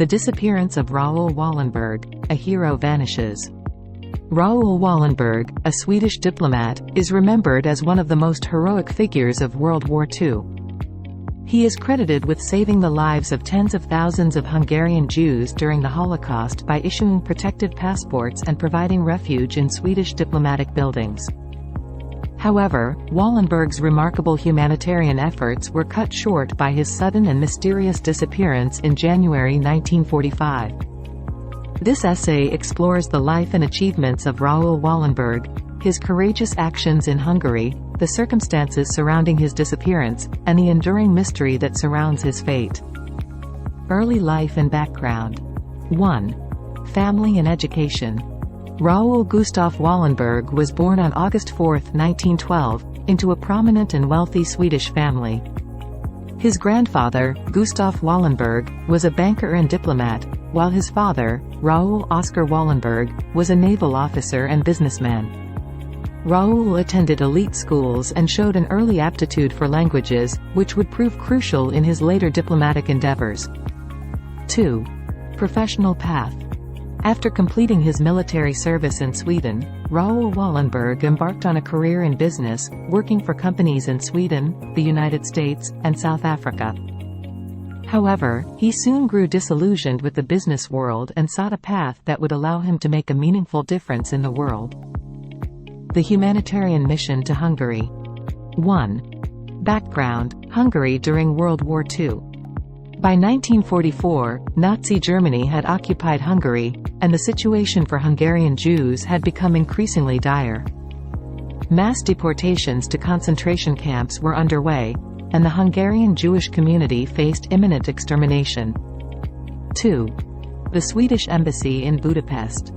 The disappearance of Raoul Wallenberg, a hero vanishes. Raoul Wallenberg, a Swedish diplomat, is remembered as one of the most heroic figures of World War II. He is credited with saving the lives of tens of thousands of Hungarian Jews during the Holocaust by issuing protected passports and providing refuge in Swedish diplomatic buildings. However, Wallenberg's remarkable humanitarian efforts were cut short by his sudden and mysterious disappearance in January 1945. This essay explores the life and achievements of Raoul Wallenberg, his courageous actions in Hungary, the circumstances surrounding his disappearance, and the enduring mystery that surrounds his fate. Early life and background. 1. Family and education. Raoul Gustav Wallenberg was born on August 4, 1912, into a prominent and wealthy Swedish family. His grandfather, Gustav Wallenberg, was a banker and diplomat, while his father, Raoul Oskar Wallenberg, was a naval officer and businessman. Raoul attended elite schools and showed an early aptitude for languages, which would prove crucial in his later diplomatic endeavors. 2. Professional path. After completing his military service in Sweden, Raoul Wallenberg embarked on a career in business, working for companies in Sweden, the United States, and South Africa. However, he soon grew disillusioned with the business world and sought a path that would allow him to make a meaningful difference in the world. The humanitarian mission to Hungary. 1. Background: Hungary during World War II. By 1944, Nazi Germany had occupied Hungary, and the situation for Hungarian Jews had become increasingly dire. Mass deportations to concentration camps were underway, and the Hungarian Jewish community faced imminent extermination. 2. The Swedish Embassy in Budapest.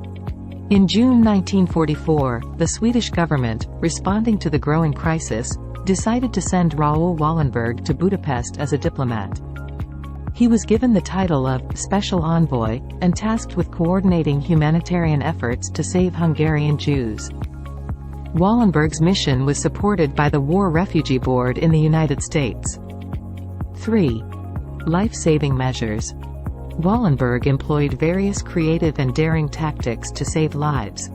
In June 1944, the Swedish government, responding to the growing crisis, decided to send Raoul Wallenberg to Budapest as a diplomat. He was given the title of Special Envoy, and tasked with coordinating humanitarian efforts to save Hungarian Jews. Wallenberg's mission was supported by the War Refugee Board in the United States. 3. Life-saving measures. Wallenberg employed various creative and daring tactics to save lives.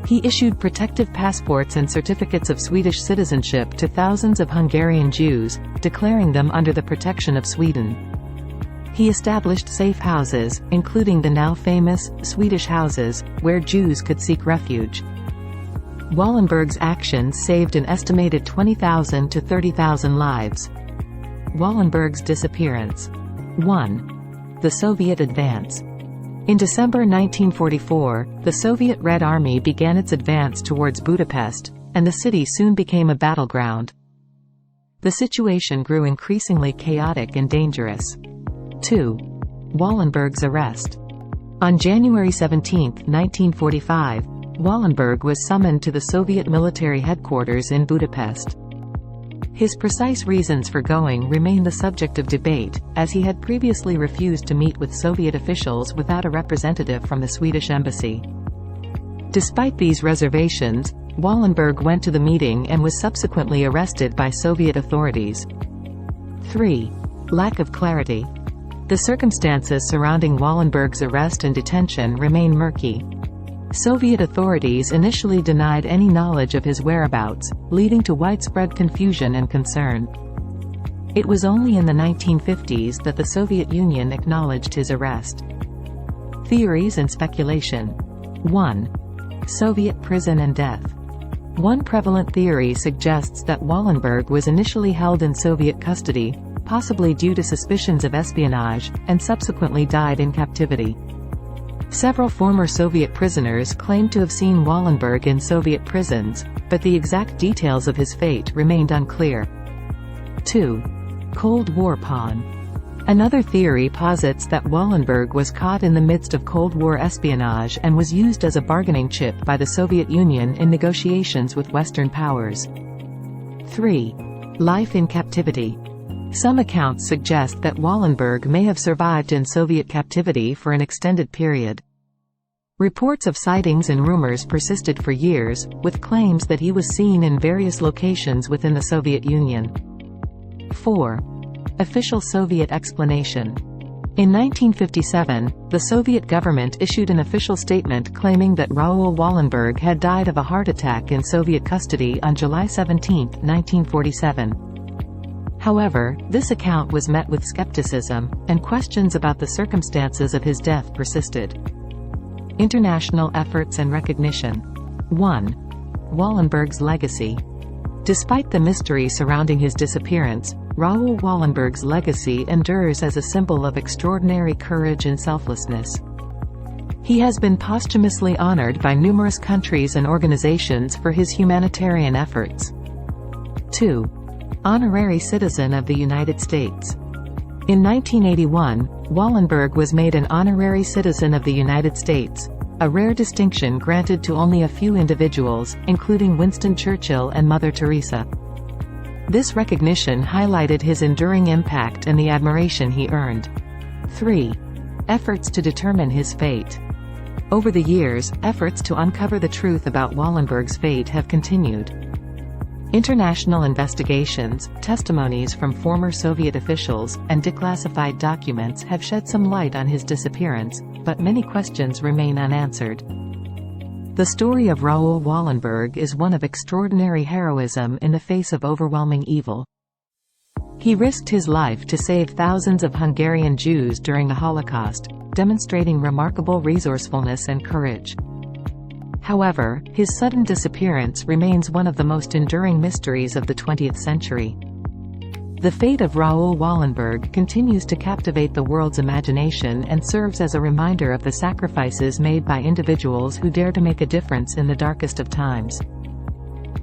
He issued protective passports and certificates of Swedish citizenship to thousands of Hungarian Jews, declaring them under the protection of Sweden. He established safe houses, including the now famous Swedish houses, where Jews could seek refuge. Wallenberg's actions saved an estimated 20,000 to 30,000 lives. Wallenberg's disappearance. 1. The Soviet advance. In December 1944, the Soviet Red Army began its advance towards Budapest, and the city soon became a battleground. The situation grew increasingly chaotic and dangerous. 2. Wallenberg's arrest. On January 17, 1945, Wallenberg was summoned to the Soviet military headquarters in Budapest. His precise reasons for going remain the subject of debate, as he had previously refused to meet with Soviet officials without a representative from the Swedish embassy. Despite these reservations, Wallenberg went to the meeting and was subsequently arrested by Soviet authorities. 3. Lack of clarity. The circumstances surrounding Wallenberg's arrest and detention remain murky. Soviet authorities initially denied any knowledge of his whereabouts, leading to widespread confusion and concern. It was only in the 1950s that the Soviet Union acknowledged his arrest. Theories and speculation. 1. Soviet prison and death. One prevalent theory suggests that Wallenberg was initially held in Soviet custody, possibly due to suspicions of espionage, and subsequently died in captivity. Several former Soviet prisoners claimed to have seen Wallenberg in Soviet prisons, but the exact details of his fate remained unclear. 2. Cold War pawn. Another theory posits that Wallenberg was caught in the midst of Cold War espionage and was used as a bargaining chip by the Soviet Union in negotiations with Western powers. 3. Life in captivity. Some accounts suggest that Wallenberg may have survived in Soviet captivity for an extended period. Reports of sightings and rumors persisted for years, with claims that he was seen in various locations within the Soviet Union. 4. Official Soviet explanation. In 1957, the Soviet government issued an official statement claiming that Raoul Wallenberg had died of a heart attack in Soviet custody on July 17, 1947. However, this account was met with skepticism, and questions about the circumstances of his death persisted. International efforts and recognition. 1. Wallenberg's legacy. Despite the mystery surrounding his disappearance, Raoul Wallenberg's legacy endures as a symbol of extraordinary courage and selflessness. He has been posthumously honored by numerous countries and organizations for his humanitarian efforts. 2. Honorary citizen of the United States. In 1981, Wallenberg was made an honorary citizen of the United States, a rare distinction granted to only a few individuals, including Winston Churchill and Mother Teresa. This recognition highlighted his enduring impact and the admiration he earned. 3. Efforts to determine his fate. Over the years, efforts to uncover the truth about Wallenberg's fate have continued. International investigations, testimonies from former Soviet officials, and declassified documents have shed some light on his disappearance, but many questions remain unanswered. The story of Raoul Wallenberg is one of extraordinary heroism in the face of overwhelming evil. He risked his life to save thousands of Hungarian Jews during the Holocaust, demonstrating remarkable resourcefulness and courage. However, his sudden disappearance remains one of the most enduring mysteries of the 20th century. The fate of Raoul Wallenberg continues to captivate the world's imagination and serves as a reminder of the sacrifices made by individuals who dare to make a difference in the darkest of times.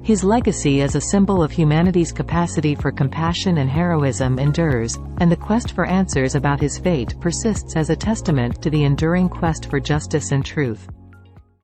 His legacy as a symbol of humanity's capacity for compassion and heroism endures, and the quest for answers about his fate persists as a testament to the enduring quest for justice and truth.